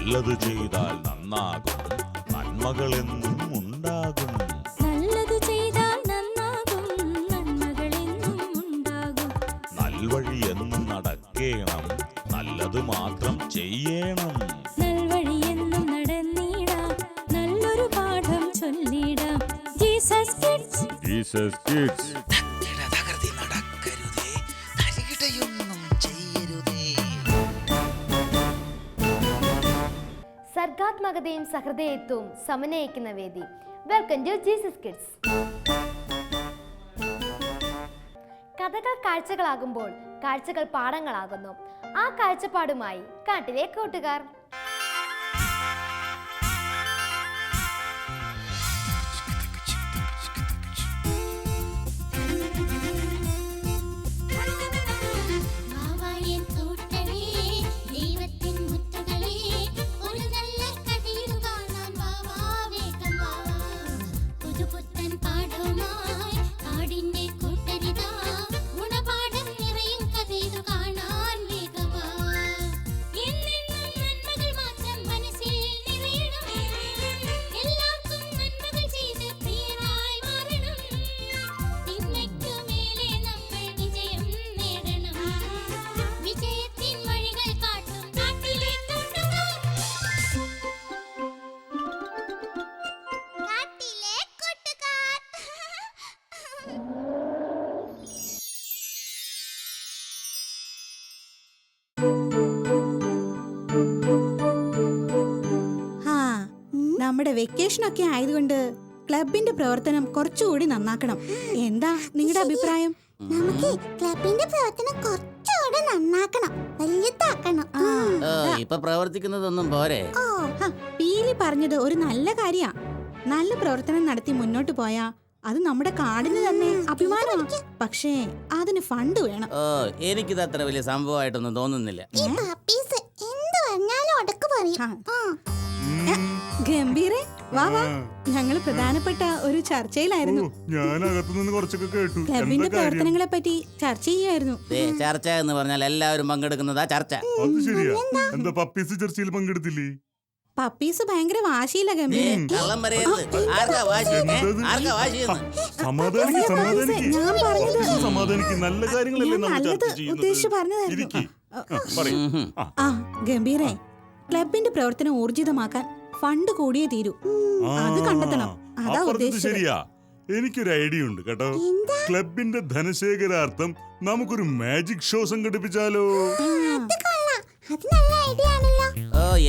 നല്ലത് ചെയ്താൽ നന്നാകും, നന്മകളെന്നും ഉണ്ടാകും. നല്ലത് ചെയ്താൽ നന്നാകും, നന്മകളെന്നും ഉണ്ടാകും. നൽവഴി എന്നും നടക്കേണം, നല്ലത് മാത്രം ചെയ്യണം. നൽവഴി എന്നും നടന്നിടാം, നല്ലൊരു പാഠം ചൊല്ലിടാം. Jesus kids, Jesus kids. സർഗാത്മകതയും സഹൃദയത്വവും സമന്വയിക്കുന്ന വേദി. Welcome to Jesus kids. കഥകൾ കാഴ്ചകളാകുമ്പോൾ കാഴ്ചകൾ പാഠങ്ങളാകുന്നു. ആ കാഴ്ചപ്പാടുമായി കാട്ടിലെ കൂട്ടുകാർ. നമ്മുടെ വെക്കേഷൻ ഒക്കെ ആയതുകൊണ്ട് ക്ലബിന്റെ പ്രവർത്തനം കുറച്ചുകൂടി നന്നാക്കണം. എന്താ നിങ്ങളുടെ അഭിപ്രായം? നമുക്ക് ക്ലബിന്റെ പ്രവർത്തനം കുറച്ചുകൂടി നന്നാക്കണം, വലുതാക്കണം. ഇപ്പൊ പ്രവർത്തിക്കുന്നതൊന്നും പോരെ. പീലി പറഞ്ഞത് ഒരു നല്ല കാര്യാ. നല്ല പ്രവർത്തനം നടത്തി മുന്നോട്ട് പോയാ അത് നമ്മുടെ കാടിന് തന്നെ അഭിമാനമാണ്. പക്ഷേ അതിന് ഫണ്ട് വേണം. എനിക്കിത് അത്ര വലിയ സംഭവമായിട്ടൊന്നും തോന്നുന്നില്ല. എന്ത് പറഞ്ഞാലും അടക്ക് പറയും. ഗംഭീരെ വാ വാ, ഞങ്ങൾ പ്രധാനപ്പെട്ട ഒരു ചർച്ചയിലായിരുന്നു. ഞാൻ അകത്തുനിന്ന് കുറച്ചൊക്കെ കേട്ടു. ക്ലബിന്റെ പ്രവർത്തനങ്ങളെ പറ്റി ചർച്ച ചെയ്യായിരുന്നു. ചർച്ച എന്ന് പറഞ്ഞാൽ എല്ലാവരും പങ്കെടുക്കുന്നതാ ചർച്ച. അത് ശരിയാ. എന്താ പപ്പീസ് ചർച്ചയിൽ പങ്കെടുത്തില്ലേ? പപ്പീസ് ഭയങ്കര വാശിയില്ല ഗംഭീര. കള്ളം പറയരുത്. ആർക്കാ വാശി? ആർക്കാ വാശിയെന്ന്? സമാധാനിക്ക്. നല്ല കാര്യങ്ങളല്ലേ നമ്മൾ നല്ലത് ചർച്ച ഉദ്ദേശിച്ച് ചെയ്യുന്നത്. പറഞ്ഞതായിരുന്നു. ആ ഗംഭീരെ, ക്ലബിന്റെ പ്രവർത്തനം ഊർജിതമാക്കാൻ ഫണ്ട് കൂടിയേ തീരൂ. അത് കണ്ടെത്തണം. അതാ ഉദ്ദേശിച്ചത്. ശരിയാ. എനിക്കൊരു ഐഡിയ ഉണ്ട് കേട്ടോ. ക്ലബിന്റെ ധനശേഖരാർത്ഥം നമുക്കൊരു മാജിക് ഷോ സംഘടിപ്പിച്ചാലോ? അത് നല്ല ഐഡിയ ആണല്ലോ.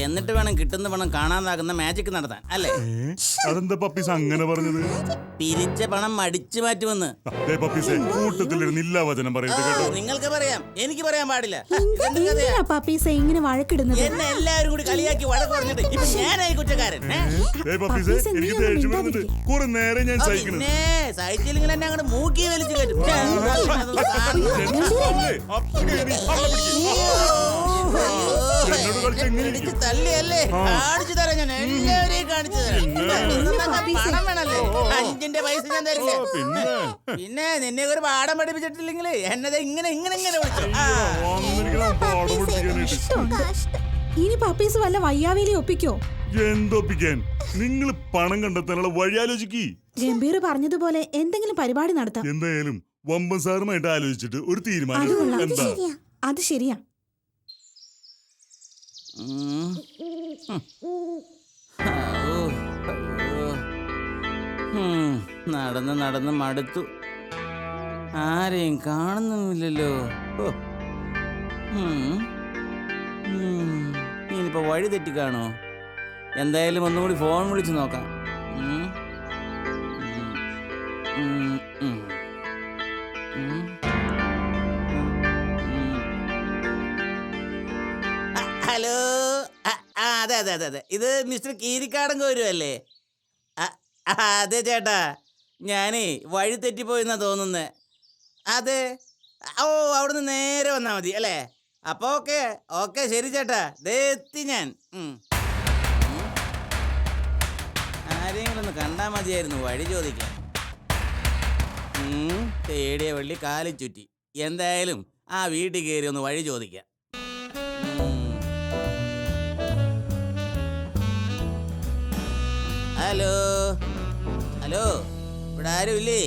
എന്നിട്ട് വേണം കിട്ടുന്ന പണം കാണാതാകുന്ന മാജിക് നടത്താൻ, അല്ലേ? അതെന്താ പപ്പീസ് അങ്ങനെ പറഞ്ഞത്? പിരിച്ച പണം അടിച്ചു മാറ്റുമെന്ന്. കൂട്ടത്തിലിരുന്നില്ല വചനം പറയരുത് കേട്ടോ. നിങ്ങൾക്ക് പറയാം, എനിക്ക് പറയാൻ പാടില്ല. എന്തിനാ പപ്പീസ് ഇങ്ങനെ വഴക്കിടുന്നത്? എന്നെ എല്ലാവരും കൂടി കളിയാക്കി വഴക്ക് പറഞ്ഞിട്ട് ഇപ്പൊ ഞാനായി കുറ്റക്കാരൻ. എനിക്ക് ദേഷ്യം വരുന്നുണ്ട്. കുറെ നേരം ഞാൻ സഹിക്കണം. പിന്നെ സഹിച്ചില്ലെങ്കിൽ എന്നെ അങ്ങോട്ട് മൂക്കി വലിച്ചു കയറ്റും. തല്ലിയല്ലേ? കാണിച്ചു തരാം, ഞാൻ എല്ലാവരെയും കാണിച്ചു തരാം. പണം വേണല്ലേ? 5ന്റെ പൈസ ഞാൻ തരില്ല. പിന്നെ നിന്നെ ഒരു പാഠം പഠിപ്പിച്ചിട്ടില്ലെങ്കിൽ എന്നത് ഇങ്ങനെ ഇങ്ങനെ ഇങ്ങനെ വിളിച്ചു. ഇനി പപ്പീസ് വല്ല വയ്യാവേലി ഒപ്പിക്കോ? എന്തൊപ്പിക്കാൻ? നിങ്ങൾ പണം കണ്ടെത്താനുള്ള വഴി ആലോചിക്കി. ഗംഭീർ പറഞ്ഞതുപോലെ എന്തെങ്കിലും പരിപാടി നടത്താം. എന്തായാലും വമ്പൻ സാറുമായിട്ട് ആലോചിച്ചിട്ട് ഒരു തീരുമാനം. എന്താ? അത് ശരിയാ. നടന്ന് നടന്ന് മടുത്തു. ആരെയും കാണുന്നുമില്ലല്ലോ. ഇനിയിപ്പോ വഴി തെറ്റിക്കാണോ? എന്തായാലും ഒന്നുകൂടി ഫോൺ വിളിച്ചു നോക്കാം. ഹലോ, അതെ അതെ അതെ അതെ, ഇത് മിസ്റ്റർ കീരിക്കാടൻ കോരുവല്ലേ? അതെ ചേട്ടാ, ഞാനേ വഴി തെറ്റിപ്പോയെന്നാ തോന്നുന്നേ. അതെ, ഓ അവിടുന്ന് നേരെ വന്നാൽ മതി അല്ലേ? അപ്പോൾ ഓക്കെ ഓക്കെ, ശരി ചേട്ടാ, ദേ എത്തി ഞാൻ. ആരെങ്കിലും ഒന്ന് കണ്ടാൽ മതിയായിരുന്നു വഴി ചോദിക്കാൻ. തേടിയ വള്ളി കാലി ചുറ്റി. എന്തായാലും ആ വീട്ടിൽ കയറി ഒന്ന് വഴി ചോദിക്കാം. ഹലോ ഹലോ, ഇവിടെ ആരും ഇല്ലേ?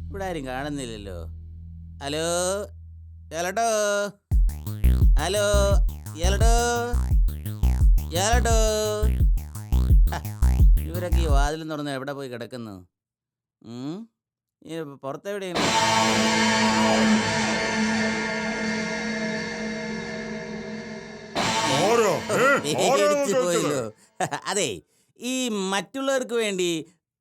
ഇവിടെ ആരും കാണുന്നില്ലല്ലോ. ഹലോ ഏലട്ടോ, ഹലോ ഏലട്ടോ, ഏലട്ടോ. ഇവരൊക്കെ ഈ വാതിലും തുറന്ന് എവിടെ പോയി കിടക്കുന്നു? പുറത്തെവിടെയാണ്? പേടിച്ച് പോയല്ലോ. അതെ, ഈ മറ്റുള്ളവർക്ക് വേണ്ടി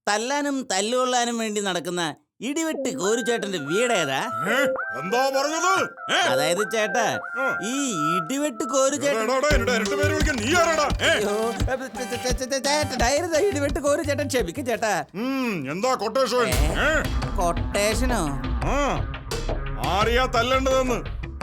തല്ലാനും തല്ലുകൊള്ളാനും വേണ്ടി നടക്കുന്ന ഇടിവെട്ട് കോരുചേട്ടന്റെ വീടേതാ? എന്താ പറഞ്ഞത്? അതായത് ചേട്ടാ, ഈ ഇടിവെട്ട് കോരുചേട്ടൻ ഇടിവെട്ട് കോരുചേട്ടൻ ക്ഷമിക്കും ചേട്ടാ. എന്താ കൊട്ടേഷൻ? കൊട്ടേഷനോ? ആരെയാ തല്ലേണ്ടതെന്ന്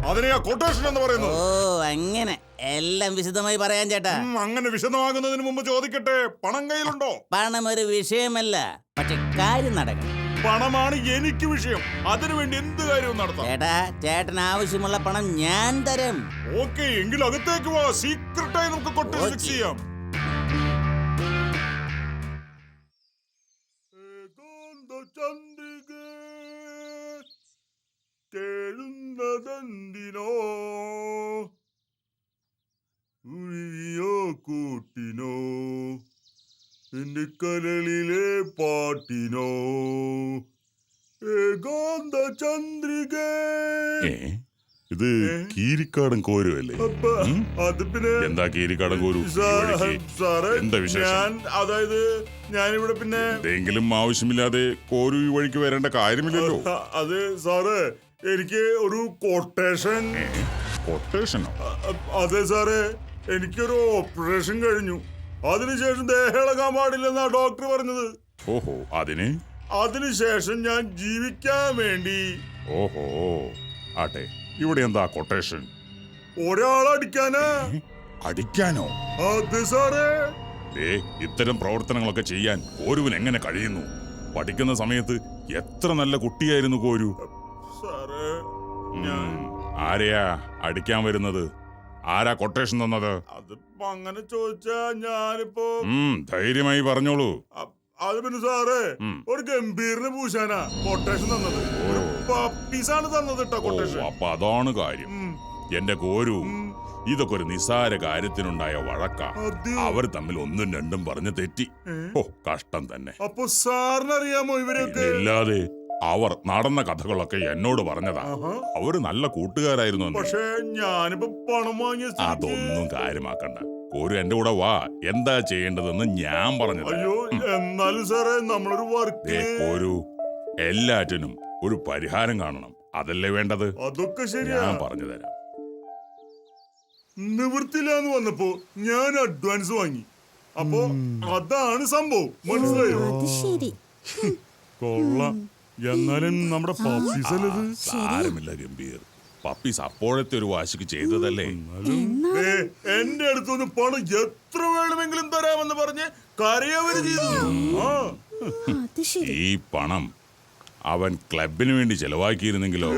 അതിനെയാ കൊട്ടേഷൻ എന്ന് പറയുന്നു. ഓ അങ്ങനെ, എല്ലാം വിശദമായി പറയാൻ ചേട്ടാ. അങ്ങനെ വിശദമാകുന്നതിന് മുമ്പ് ചോദിക്കട്ടെ, പണം കയ്യിലുണ്ടോ? പണം ഒരു വിഷയമല്ല, പക്ഷെ കാര്യം നടക്കണം. പണമാണ് എനിക്ക് വിഷയം. അതിനുവേണ്ടി എന്ത് കാര്യവും നടത്താം. ചേട്ടാ, ചേട്ടന് ആവശ്യമുള്ള പണം ഞാൻ തരാം. ഓക്കെ, എങ്കിൽ അകത്തേക്ക് വാ. സീക്രട്ടായി നമുക്ക് കൊട്ടേഷൻ ഫിക്സ് ചെയ്യാം. കേഴുന്നതെന്തിനോ ഉഴിയോ കൂട്ടിനോ എന്റെ കരളിലെ പാട്ടിനോ ഏകാന്ത ചന്ദ്രിക. ഇത് കീരിക്കാടൻ കോരുവല്ലേ? അത് പിന്നെ എന്താ കീരിക്കാടൻ കോരു? എന്താ വിശേഷം? അതായത് ഞാനിവിടെ പിന്നെ എന്തെങ്കിലും ആവശ്യമില്ലാതെ കോരു ഈ വഴിക്ക് വരേണ്ട കാര്യമില്ലല്ലോ. അത് സാറ്, എനിക്ക് ഒരു കൊട്ടേഷൻ. കൊട്ടേഷനോ? അതെ സാറേ, എനിക്കൊരു ഓപ്പറേഷൻ കഴിഞ്ഞു. അതിനുശേഷം ദേഹളകാൻ പാടില്ലെന്നാ ഡോക്ടർ പറഞ്ഞത്. ഓഹോ, അതിനുശേഷം ഞാൻ ജീവിക്കാൻ വേണ്ടി. ഓഹോ, ആട്ടെ, ഇവിടെ എന്താ കൊട്ടേഷൻ? ഒരാളടിക്കാനാ. അടിക്കാനോ? അതെ സാറേ. ഇത്തരം പ്രവർത്തനങ്ങളൊക്കെ ചെയ്യാൻ കോരുവിന് എങ്ങനെ കഴിയുന്നു? പഠിക്കുന്ന സമയത്ത് എത്ര നല്ല കുട്ടിയായിരുന്നു കോരു. സാറേ, ആരെയാ അടിക്കാൻ വരുന്നത്? ആരാ കൊട്ടേഷൻ തന്നത്? അതിപ്പോ അങ്ങനെ ചോദിച്ചാ ഞാനിപ്പോ ധൈര്യമായി പറഞ്ഞോളൂ. അത് പിന്നെ സാറേ, ഒരു ഗംഭീറിന് പൂശാനാ കൊട്ടേഷൻ തന്നത്. ഒരു പപ്പീസാണ് തന്നത് കേട്ടോ കൊട്ടേഷൻ. അപ്പൊ അതാണ് കാര്യം. എന്റെ കോരു, ഇതൊക്കെ ഒരു നിസാര കാര്യത്തിനുണ്ടായ വഴക്കാ. അവർ തമ്മിൽ ഒന്നും രണ്ടും പറഞ്ഞ് തെറ്റി. ഓ, കഷ്ടം തന്നെ. അപ്പൊ സാറിനറിയാമോ ഇവരൊക്കെ? ഇല്ലാതെ അവർ നടന്ന കഥകളൊക്കെ എന്നോട് പറഞ്ഞതാ. അവര് നല്ല കൂട്ടുകാരായിരുന്നു. പക്ഷേ ഞാനിപ്പോ പണം വാങ്ങിയ അതൊന്നും കാര്യമാക്കണ്ട. കോരു എന്റെ കൂടെ വാ, എന്താ ചെയ്യേണ്ടതെന്ന് ഞാൻ പറഞ്ഞത്. അയ്യോ, എന്നാലും സാറേ, നമ്മളൊരു വർക്ക്. കോരു, എല്ലാറ്റിനും ഒരു പരിഹാരം കാണണം. അതല്ലേ വേണ്ടത്? അതൊക്കെ ശരിയാ, ഞാൻ പറഞ്ഞു തരാം. നിവൃത്തിയില്ലാന്ന് വന്നപ്പോ ഞാൻ അഡ്വാൻസ് വാങ്ങി. അപ്പോ അതാണ് സംഭവം. മനസ്സിലായോ? കൊള്ളാം. എന്നാലും നമ്മുടെ പപ്പീസല്ലത്. സാരമില്ല ഗംഭീർ, പപ്പീസ് അപ്പോഴത്തെ ഒരു വാശിക്ക് ചെയ്തതല്ലേ. എന്റെ അടുത്തൊന്ന് പണം എത്ര വേണമെങ്കിലും തരാമെന്ന് പറഞ്ഞ് കരയവര് ചെയ്തു. ഈ പണം അവൻ ക്ലബിന് വേണ്ടി ചെലവാക്കിയിരുന്നെങ്കിലോ?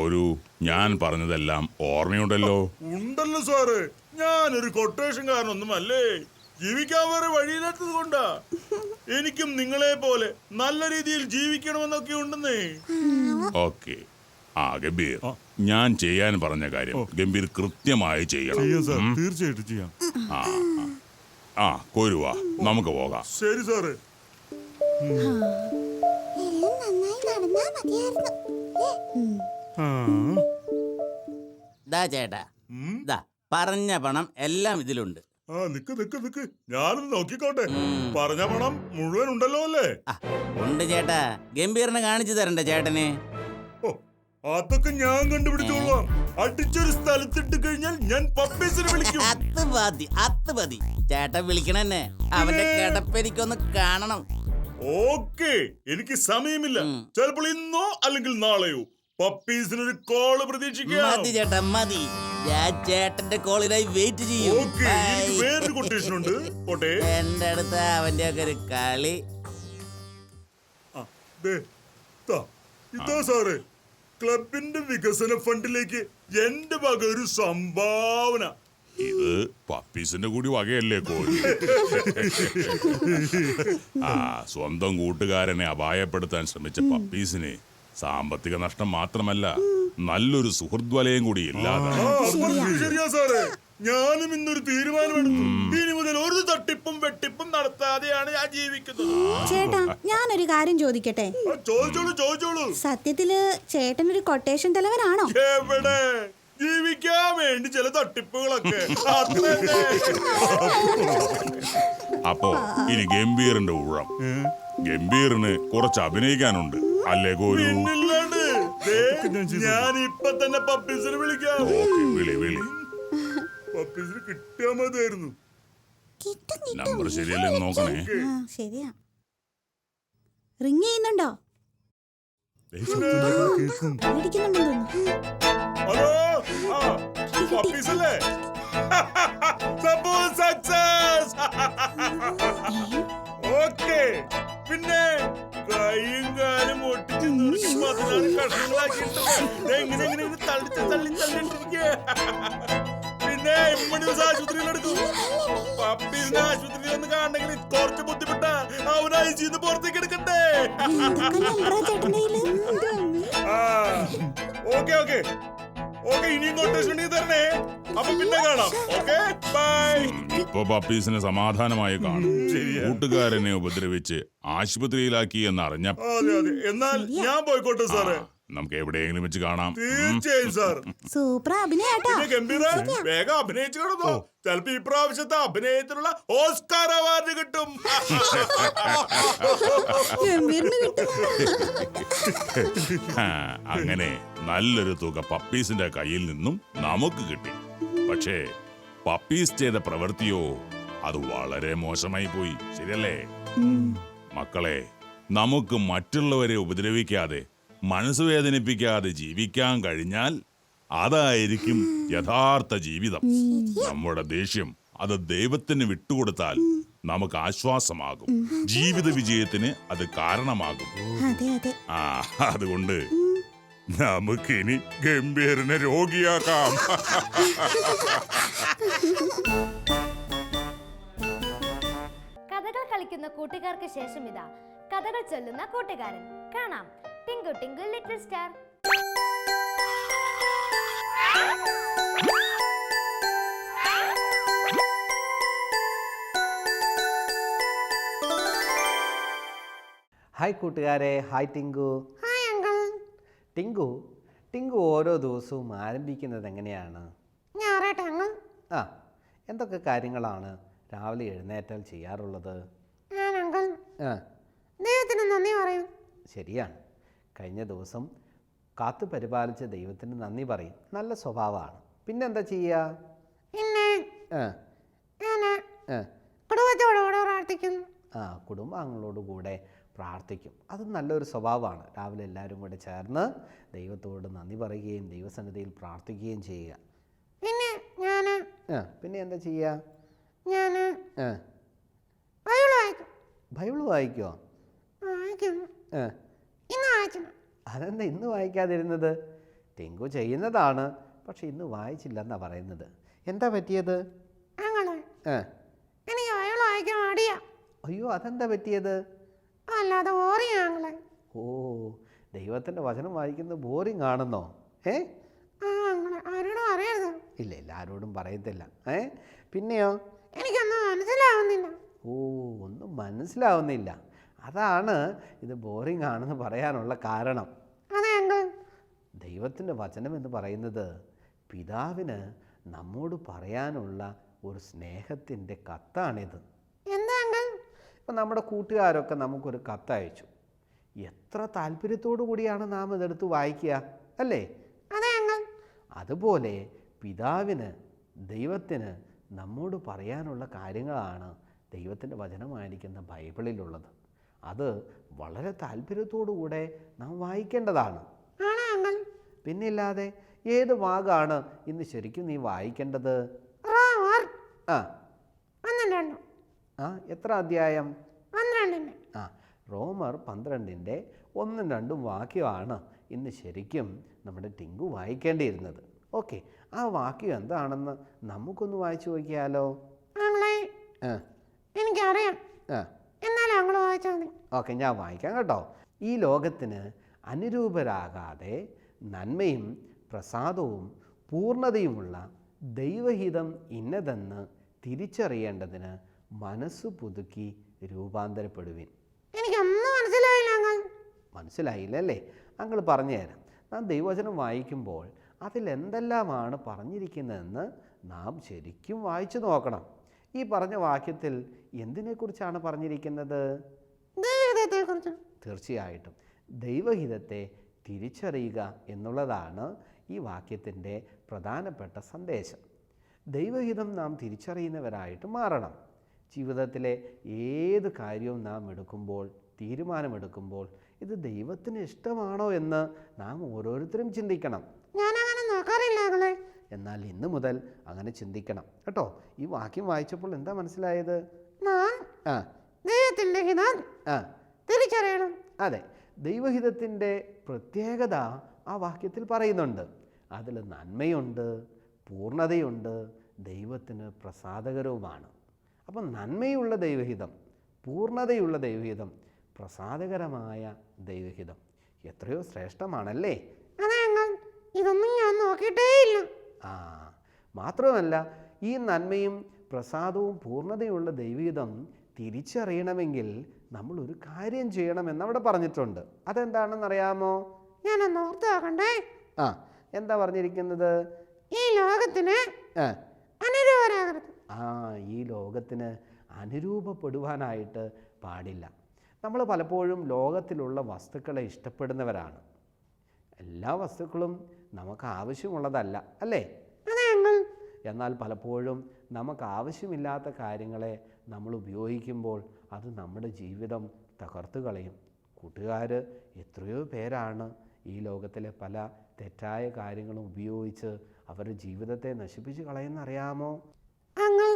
ഒരു ഞാൻ പറഞ്ഞതെല്ലാം ഓർമ്മയുണ്ടല്ലോ? ഉണ്ടല്ലോ സാറ്, ഞാനൊരു കൊട്ടേഷൻകാരനൊന്നുമല്ലേ. ജീവിക്കാൻ വേറെ വഴിയില്ലാത്തത് കൊണ്ടാ. എനിക്കും നിങ്ങളെ പോലെ നല്ല രീതിയിൽ ജീവിക്കണമെന്നൊക്കെ ഉണ്ടെന്നേ. ഓക്കെ, ഗംഭീർ, ഞാൻ ചെയ്യാൻ പറഞ്ഞ കാര്യം ഗംഭീർ കൃത്യമായി ചെയ്യണം. തീർച്ചയായിട്ടും ചെയ്യാം. കോരുവാ, നമുക്ക് പോകാം. ശരി സാറേ. ചേട്ടാ, പറഞ്ഞ പണം എല്ലാം ഇതിലുണ്ട്. നിക്ക് ഞാനൊന്ന് നോക്കിക്കോട്ടെ. പറഞ്ഞ പണം മുഴുവൻ ഉണ്ടല്ലോ അല്ലേ? ഉണ്ട് ചേട്ടാ, ഗംഭീറിനെ കാണിച്ചു തരണ്ടേ ചേട്ടന്? അതൊക്കെ ഞാൻ കണ്ടുപിടിച്ചോളാം. അടിച്ചൊരു സ്ഥലത്തിട്ട് കഴിഞ്ഞാൽ ഞാൻ പപ്പീസിനെ വിളിക്കും. അത് മതി ചേട്ടൻ വിളിക്കണെന്നെ. അവന്റെ കിടപ്പെനിക്കൊന്ന് കാണണം. ഓക്കെ, എനിക്ക് സമയമില്ല. ചിലപ്പോൾ ഇന്നോ അല്ലെങ്കിൽ നാളെയോ പപ്പീസിനൊരു കോള് പ്രതീക്ഷിക്കാം. മതി ചേട്ടാ, മതി. ഞാൻ ചേട്ടന്റെ കോളിനായി വെയിറ്റ് ചെയ്യും. വേറൊരു കൊട്ടേഷൻ ഉണ്ട്. എന്റെ അടുത്ത് അവന്റെ ഒക്കെ ഒരു കളി. ഇതാ സാറേ, ക്ലബിന്റെ വികസന ഫണ്ടിലേക്ക് എന്റെ വക ഒരു സംഭാവന. ഇത് പപ്പീസിന്റെ കൂടി വകയല്ലേ കോഴി. ആ സ്വന്തം കൂട്ടുകാരനെ അപായപ്പെടുത്താൻ ശ്രമിച്ച പപ്പീസിന് സാമ്പത്തിക നഷ്ടം മാത്രമല്ല നല്ലൊരു സുഹൃത്ത് വലയം കൂടി ഇല്ലാതെ. ശരിയാ സാറേ, ഞാനും ഇന്നൊരു തീരുമാനമെടുത്തു. ഇനി മുതൽ ഒരു തട്ടിപ്പും വെട്ടിപ്പും നടത്താതെയാണ് ഞാൻ ജീവിക്കുന്നത്. ചേട്ടാ ഞാനൊരു കാര്യം ചോദിക്കട്ടെ? ചോദിച്ചോളൂ. സത്യത്തില് ചേട്ടനൊരു കൊട്ടേഷൻ തലവനാണോ? എവിടെ? ജീവിക്കാൻ വേണ്ടി ചില തട്ടിപ്പുകളൊക്കെ അത്രന്നെ. അപ്പോ ഇനി ഗംഭീറിന്റെ ഊഴം. ഗംഭീറിന് കുറച്ച് അഭിനയിക്കാനുണ്ട് അല്ലേ കോരു? പിന്നില്ലാണ്ട്. ഞാൻ ഇപ്പൊ തന്നെ പപ്പീസിനെ വിളിക്കാം. ഓക്കെ, വിളി. പപ്പീസിന് കിട്ടിയാ മതിയായിരുന്നു. നമ്പർ ശരിയല്ലെന്ന് നോക്കണേ. ആ ശരിയാ. റിങ് ചെയ്യുന്നുണ്ടോ? അടിക്കുന്നുണ്ടെന്ന് തോന്നുന്നു. ഹലോ, പപ്പീസല്ലേ? സംഭവം സക്സസ്. ഓക്കെ. പിന്നെ കൈയും കാലും ഒട്ടിച്ച് നുറുക്കി 16 കഷ്ണങ്ങളാക്കിയിട്ട് എങ്ങനെ തള്ളിട്ടിരിക്കുക. പിന്നെ ഇമ്മണി ദിവസം ആശുപത്രിയിലെടുക്കും. പപ്പീസിനെ ആശുപത്രിയിൽ ഒന്ന് കാണണമെങ്കിൽ കുറച്ച് ബുദ്ധിമുട്ടാ. അവൻ ഐസിന്ന് പുറത്തേക്ക് എടുക്കണ്ടേ? ഓക്കെ. ഇനിയും കൊട്ടേഷൻ ഉണ്ടെങ്കിൽ തരണേ. അപ്പൊ പിന്നെ കാണാം. Okay, bye. ഇപ്പൊ പപ്പീസിന് സമാധാനമായി കാണും. കൂട്ടുകാരനെ ഉപദ്രവിച്ച് ആശുപത്രിയിലാക്കി എന്നറിഞ്ഞ അതെ. എന്നാൽ ഞാൻ പോയിക്കോട്ടെ സാറേ. നമുക്ക് എവിടെയെങ്കിലും വെച്ച് കാണാം. തീർച്ചയായും സാർ. സൂപ്പർ അഭിനയാട്ടാ. പിന്നെ ഗംഭീര വേഗം അഭിനയിച്ചു കിടന്നോ. ചിലപ്പോ ഈ പ്രാവശ്യത്തെ അഭിനയത്തിനുള്ള ഓസ്കാർ അവാർഡ് കിട്ടും. അങ്ങനെ നല്ലൊരു തുക പപ്പീസിന്റെ കയ്യിൽ നിന്നും നമുക്ക് കിട്ടി. പക്ഷേ പപ്പീസ് ചെയ്ത പ്രവൃത്തിയോ അത് വളരെ മോശമായി പോയി. ശരിയല്ലേ മക്കളെ? നമുക്ക് മറ്റുള്ളവരെ ഉപദ്രവിക്കാതെ മനസ്സ് വേദനിപ്പിക്കാതെ ജീവിക്കാൻ കഴിഞ്ഞാൽ അതായിരിക്കും യഥാർത്ഥ ജീവിതം. നമ്മുടെ ദേഷ്യം അത് ദൈവത്തിന് വിട്ടുകൊടുത്താൽ നമുക്ക് ആശ്വാസമാകും. ജീവിത വിജയത്തിന് അത് കാരണമാകും. അതുകൊണ്ട് നമുക്കിനി ഗംഭീരനെ രോഗിയാക്കാം. കഥകൾ കളിക്കുന്ന കൂട്ടുകാർക്ക് ശേഷം ഇതാ കഥകൾ ചൊല്ലുന്ന കൂട്ടുകാരൻ. കാണാം Tinku Tinku little star. Hi കൂട്ടുകാരെ. ഹായ് ടിങ്കു. ടിങ്കു ഓരോ ദിവസവും ആരംഭിക്കുന്നത് എങ്ങനെയാണ്? ആ എന്തൊക്കെ കാര്യങ്ങളാണ് രാവിലെ എഴുന്നേറ്റാൽ ചെയ്യാറുള്ളത്? ദൈവത്തിന് നന്ദി പറയും. ശരിയാണ്. കഴിഞ്ഞ ദിവസം കാത്തു പരിപാലിച്ച ദൈവത്തിന് നന്ദി പറയും. നല്ല സ്വഭാവമാണ്. പിന്നെന്താ ചെയ്യുക? കുടുംബാംഗങ്ങളോട് കൂടെ പ്രാർത്ഥിക്കും. അത് നല്ലൊരു സ്വഭാവമാണ്. രാവിലെ എല്ലാവരും കൂടെ ചേർന്ന് ദൈവത്തോട് നന്ദി പറയുകയും ദൈവസന്നിധിയിൽ പ്രാർത്ഥിക്കുകയും ചെയ്യുക. പിന്നെ എന്താ ചെയ്യുക? ബൈബിൾ വായിക്കുമോ? അതെന്താ ഇന്ന് വായിക്കാതിരുന്നത്? ടിങ്കു ചെയ്യുന്നതാണ്, പക്ഷെ ഇന്ന് വായിച്ചില്ലെന്നാ പറയുന്നത്. എന്താ പറ്റിയത്? അയ്യോ, അതെന്താ പറ്റിയത്? ഓ, ദൈവത്തിന്റെ വചനം വായിക്കുന്നത് ബോറിംഗ് ആണെന്നോ? ഇല്ല, ആരോടും പറയത്തില്ല. പിന്നെയോ? എനിക്കൊന്നും മനസ്സിലാവുന്നില്ല. ഓ, ഒന്നും മനസ്സിലാവുന്നില്ല. അതാണ് ഇത് ബോറിംഗ് ആണെന്ന് പറയാനുള്ള കാരണം. ദൈവത്തിൻ്റെ വചനം എന്ന് പറയുന്നത് പിതാവിന് നമ്മോട് പറയാനുള്ള ഒരു സ്നേഹത്തിൻ്റെ കത്താണിത്. ഇപ്പം നമ്മുടെ കൂട്ടുകാരൊക്കെ നമുക്കൊരു കത്തയച്ചു. എത്ര താല്പര്യത്തോടു കൂടിയാണ് നാം ഇതെടുത്ത് വായിക്കുക, അല്ലേ? അതുപോലെ പിതാവിന് ദൈവത്തിന് നമ്മോട് പറയാനുള്ള കാര്യങ്ങളാണ് ദൈവത്തിൻ്റെ വചനമായിരിക്കുന്ന ബൈബിളിലുള്ളത്. അത് വളരെ താല്പര്യത്തോടു കൂടെ നാം വായിക്കേണ്ടതാണ്. പിന്നില്ലാതെ ഏത് ഭാഗമാണ് ഇന്ന് ശരിക്കും നീ വായിക്കേണ്ടത്? എത്ര അധ്യായം? റോമർ 12-ന്റെ 1-2 വാക്യമാണ് ഇന്ന് ശരിക്കും നമ്മുടെ ടിങ്കു വായിക്കേണ്ടിയിരുന്നത്. ഓക്കെ, ആ വാക്യം എന്താണെന്ന് നമുക്കൊന്ന് വായിച്ചു നോക്കിയാലോ? ആങ്ങളെ ആ എനിക്കറിയാം, ആ എന്നാലും ആങ്ങള് വായിച്ചാൽ മതി. ഓക്കെ, ഞാൻ വായിക്കാം കേട്ടോ. ഈ ലോകത്തിന് അനുരൂപരാകാതെ നന്മയും പ്രസാദവും പൂർണ്ണതയുമുള്ള ദൈവഹിതം ഇന്നതെന്ന് തിരിച്ചറിയേണ്ടതിന് മനസ്സ് പുതുക്കി രൂപാന്തരപ്പെടുവിൻ. എനിക്കൊന്നും മനസ്സിലായില്ല അങ്ങൾ. മനസ്സിലായില്ലല്ലേ? അങ്ങൾ പറഞ്ഞു തരാം. നാം ദൈവവചനം വായിക്കുമ്പോൾ അതിലെന്തെല്ലാമാണ് പറഞ്ഞിരിക്കുന്നതെന്ന് നാം ശരിക്കും വായിച്ചു നോക്കണം. ഈ പറഞ്ഞ വാക്യത്തിൽ എന്തിനെക്കുറിച്ചാണ് പറഞ്ഞിരിക്കുന്നത്? ദൈവഹിതത്തെക്കുറിച്ച്. തീർച്ചയായിട്ടും ദൈവഹിതത്തെ തിരിച്ചറിയുക എന്നുള്ളതാണ് ഈ വാക്യത്തിൻ്റെ പ്രധാനപ്പെട്ട സന്ദേശം. ദൈവഹിതം നാം തിരിച്ചറിയുന്നവരായിട്ട് മാറണം. ജീവിതത്തിലെ ഏത് കാര്യവും നാം എടുക്കുമ്പോൾ, തീരുമാനമെടുക്കുമ്പോൾ ഇത് ദൈവത്തിന് ഇഷ്ടമാണോ എന്ന് നാം ഓരോരുത്തരും ചിന്തിക്കണം. ഞാനങ്ങനെ നോക്കാറില്ല ആങ്ങളെ. എന്നാൽ ഇന്ന് മുതൽ അങ്ങനെ ചിന്തിക്കണം കേട്ടോ. ഈ വാക്യം വായിച്ചപ്പോൾ എന്താ മനസ്സിലായത്? നാം ആ ദൈവത്തിന്റെ ഹിതം ആ തിരിച്ചറിയണം. അതെ, ദൈവഹിതത്തിൻ്റെ പ്രത്യേകത ആ വാക്യത്തിൽ പറയുന്നുണ്ട്. അതിൽ നന്മയുണ്ട്, പൂർണ്ണതയുണ്ട്, ദൈവത്തിന് പ്രസാദകരവുമാണ്. അപ്പം നന്മയുള്ള ദൈവഹിതം, പൂർണ്ണതയുള്ള ദൈവഹിതം, പ്രസാദകരമായ ദൈവഹിതം എത്രയോ ശ്രേഷ്ഠമാണല്ലേ? അതെ അങ്ങൾ, ഇതൊന്നും ഞാൻ നോക്കിയിട്ടേ ഇല്ല. ആ മാത്രമല്ല, ഈ നന്മയും പ്രസാദവും പൂർണ്ണതയുള്ള ദൈവഹിതം തിരിച്ചറിയണമെങ്കിൽ നമ്മൾ ഒരു കാര്യം ചെയ്യണമെന്നവിടെ പറഞ്ഞിട്ടുണ്ട്. അതെന്താണെന്നറിയാമോ? ഞാനൊന്ന് ഓർത്ത് നോക്കണ്ടേ. ആ എന്താ പറഞ്ഞിരിക്കുന്നത്? ഈ ലോകത്തിന് ആ അനുരൂപരാകരുത്. ഈ ലോകത്തിന് അനുരൂപപ്പെടുവാനായിട്ട് പാടില്ല. നമ്മൾ പലപ്പോഴും ലോകത്തിലുള്ള വസ്തുക്കളെ ഇഷ്ടപ്പെടുന്നവരാണ്. എല്ലാ വസ്തുക്കളും നമുക്ക് ആവശ്യമുള്ളതല്ല, അല്ലേ? അതെ അങ്ങൾ. എന്നാൽ പലപ്പോഴും നമുക്ക് ആവശ്യമില്ലാത്ത കാര്യങ്ങളെ നമ്മൾ ഉപയോഗിക്കുമ്പോൾ അത് നമ്മുടെ ജീവിതം തകർത്ത് കളയും. കൂട്ടുകാർ എത്രയോ പേരാണ് ഈ ലോകത്തിലെ പല തെറ്റായ കാര്യങ്ങളും ഉപയോഗിച്ച് അവരുടെ ജീവിതത്തെ നശിപ്പിച്ച് കളയുന്നറിയാമോ? അങ്ങൾ,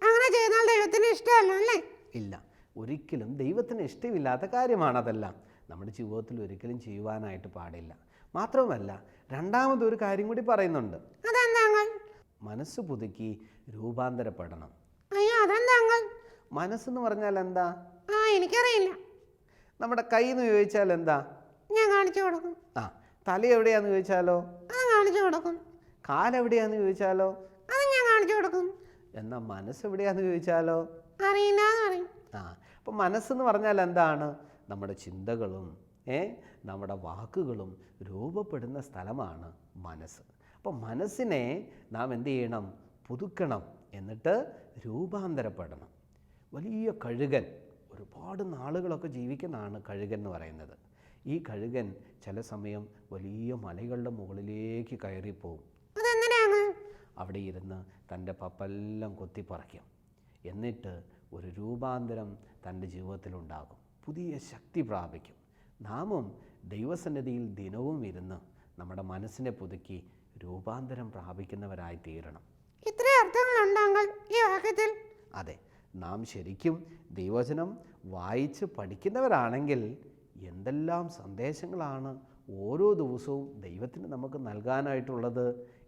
അങ്ങനെ ചെയ്താൽ ദൈവത്തിന് ഇഷ്ടമല്ല അല്ലേ? ഇല്ല, ഒരിക്കലും ദൈവത്തിന് ഇഷ്ടമില്ലാത്ത കാര്യമാണതെല്ലാം. നമ്മുടെ ജീവിതത്തിൽ ഒരിക്കലും ചെയ്യുവാനായിട്ട് പാടില്ല. മാത്രമല്ല, രണ്ടാമതൊരു കാര്യം കൂടി പറയുന്നുണ്ട്. അതെന്താ അങ്ങൾ? മനസ്സ് പുതുക്കി രൂപാന്തരപ്പെടണം. അയ്യോ, അതെന്താ അങ്ങൾ? മനസ്സെന്ന് പറഞ്ഞാൽ എന്താ? എനിക്കറിയില്ല. നമ്മുടെ കൈ എന്ന് ചോദിച്ചാൽ എന്താ? ഞാൻ കാണിച്ചു കൊടുക്കും. തല എവിടെയാന്ന് ചോദിച്ചാലോ? അത് കാണിച്ചു കൊടുക്കും. കാലെവിടെയാന്ന് ചോദിച്ചാലോ? അത് ഞാൻ കാണിച്ചു കൊടുക്കും. എന്നാൽ മനസ്സ് എവിടെയാന്ന് ചോദിച്ചാലോ? അറിയില്ല എന്ന് പറയും. അപ്പം മനസ്സെന്ന് പറഞ്ഞാൽ എന്താണ്? നമ്മുടെ ചിന്തകളും നമ്മുടെ വാക്കുകളും രൂപപ്പെടുന്ന സ്ഥലമാണ് മനസ്സ്. അപ്പം മനസ്സിനെ നാം എന്ത് ചെയ്യണം? പുതുക്കണം, എന്നിട്ട് രൂപാന്തരപ്പെടണം. വലിയ കഴുകൻ, ഒരുപാട് നാളുകളൊക്കെ ജീവിക്കുന്നതാണ് കഴുകൻ എന്ന് പറയുന്നത്. ഈ കഴുകൻ ചില സമയം വലിയ മലകളുടെ മുകളിലേക്ക് കയറിപ്പോവും. അവിടെ ഇരുന്ന് തൻ്റെ പപ്പെല്ലാം കൊത്തിപ്പറിക്കും. എന്നിട്ട് ഒരു രൂപാന്തരം തൻ്റെ ജീവിതത്തിലുണ്ടാകും, പുതിയ ശക്തി പ്രാപിക്കും. നാമും ദൈവസന്നിധിയിൽ ദിനവും ഇരുന്ന് നമ്മുടെ മനസ്സിനെ പുതുക്കി രൂപാന്തരം പ്രാപിക്കുന്നവരായി തീരണം. ഇത്ര അർത്ഥങ്ങളുണ്ടോ ഈ വാക്യത്തിൽ? അതെ, നാം ശരിക്കും ദൈവവചനം വായിച്ച് പഠിക്കുന്നവരാണെങ്കിൽ എന്തെല്ലാം സന്ദേശങ്ങളാണ് ഓരോ ദിവസവും ദൈവത്തിന് നമുക്ക് നൽകാനായിട്ടുള്ളത്.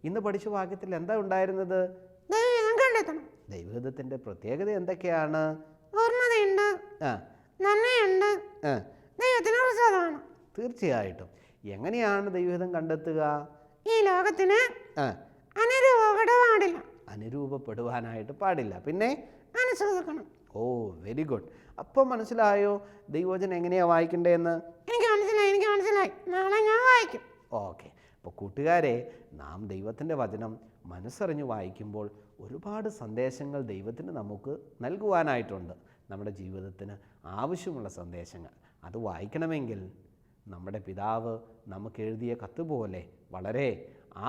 ഇന്ന് പഠിച്ച വാക്യത്തിൽ എന്താ ഉണ്ടായിരുന്നത്? ദൈവഹിതത്തിൻ്റെ പ്രത്യേകത എന്തൊക്കെയാണ്? പൂർണ്ണതയുണ്ട്, നന്മയുണ്ട്, ദൈവത്തിന് പ്രസാദമാണ്. തീർച്ചയായിട്ടും. എങ്ങനെയാണ് ദൈവഹിതം കണ്ടെത്തുക? ഈ ലോകത്തിന് അനുരൂപപ്പെടുവാനായിട്ട് പാടില്ല. പിന്നെ മനസ്സുതുക്കണം. ഓ, വെരി ഗുഡ്. അപ്പം മനസ്സിലായോ ദൈവവചനം എങ്ങനെയാണ് വായിക്കേണ്ടതെന്ന്? എനിക്ക് മനസ്സിലായി. നാളെ ഞാൻ വായിക്കും. ഓക്കെ. അപ്പോൾ കൂട്ടുകാരെ, നാം ദൈവത്തിൻ്റെ വചനം മനസ്സറിഞ്ഞ് വായിക്കുമ്പോൾ ഒരുപാട് സന്ദേശങ്ങൾ ദൈവത്തിന് നമുക്ക് നൽകുവാനായിട്ടുണ്ട്. നമ്മുടെ ജീവിതത്തിന് ആവശ്യമുള്ള സന്ദേശങ്ങൾ അത് വായിക്കണമെങ്കിൽ നമ്മുടെ പിതാവ് നമുക്ക് എഴുതിയ കത്ത് പോലെ വളരെ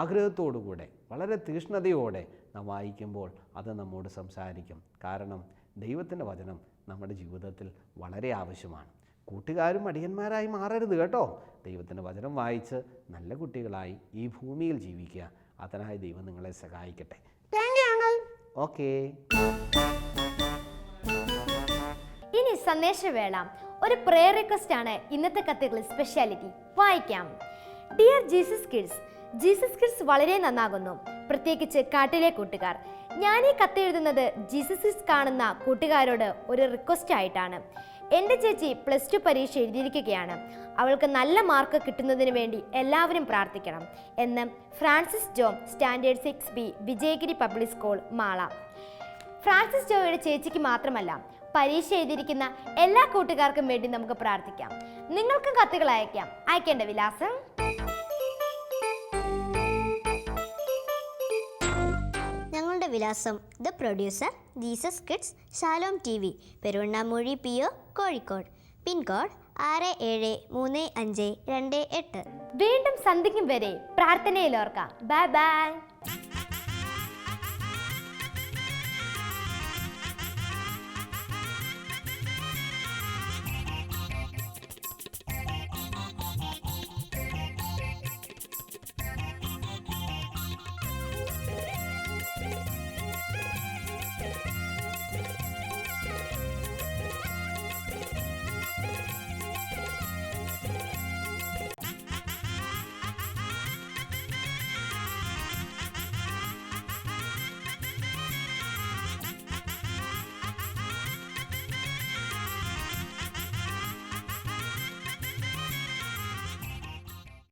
ആഗ്രഹത്തോടുകൂടെ, വളരെ തീഷ്ണതയോടെ നാം വായിക്കുമ്പോൾ അത് നമ്മോട് സംസാരിക്കും. കാരണം ദൈവത്തിൻ്റെ വചനം നമ്മുടെ ജീവിതത്തിൽ വളരെ ആവശ്യമാണ്. കൂട്ടുകാരും അടിയന്മാരായി മാറരുത് കേട്ടോ. ദൈവത്തിൻ്റെ വചനം വായിച്ച് നല്ല കുട്ടികളായി ഈ ഭൂമിയിൽ ജീവിക്കുക. അതിനായി ദൈവം നിങ്ങളെ സഹായിക്കട്ടെ. ഓക്കേ. ഇനി സന്ദേശവേള. ഒരു പ്രേയർ റിക്വസ്റ്റ് ആണ് ഇന്നത്തെ കത്തുകളിൽ സ്പെഷ്യാലിറ്റി. വായിക്കാം. Dear Jesus kids, Jesus kids വളരെ നന്നാകുന്നു. പ്രത്യേകിച്ച് കാട്ടിലെ കൂട്ടുകാർ. ഞാൻ ഈ കത്തെഴുതുന്നത് ജീസസ് കാണുന്ന കൂട്ടുകാരോട് ഒരു റിക്വസ്റ്റ് ആയിട്ടാണ്. എൻ്റെ ചേച്ചി +2 പരീക്ഷ എഴുതിയിരിക്കുകയാണ്. അവൾക്ക് നല്ല മാർക്ക് കിട്ടുന്നതിന് വേണ്ടി എല്ലാവരും പ്രാർത്ഥിക്കണം എന്ന് Francis Jom, standard 6B, Vijayagiri public school, Mala. Francis ജോയുടെ ചേച്ചിക്ക് മാത്രമല്ല, പരീക്ഷ എഴുതിയിരിക്കുന്ന എല്ലാ കൂട്ടുകാർക്കും വേണ്ടി നമുക്ക് പ്രാർത്ഥിക്കാം. നിങ്ങൾക്കും കത്തുകൾ അയക്കാം. അയക്കേണ്ട വിലാസം: ഞങ്ങളുടെ വിലാസം: the producer, Jesus Kids, Shalom TV, Peruvannamuzhi PO, Kozhikode. Pin code 673528. വീണ്ടും സന്ധിക്കും വരെ പ്രാർത്ഥനയിലോർക്കാം. Bye bye.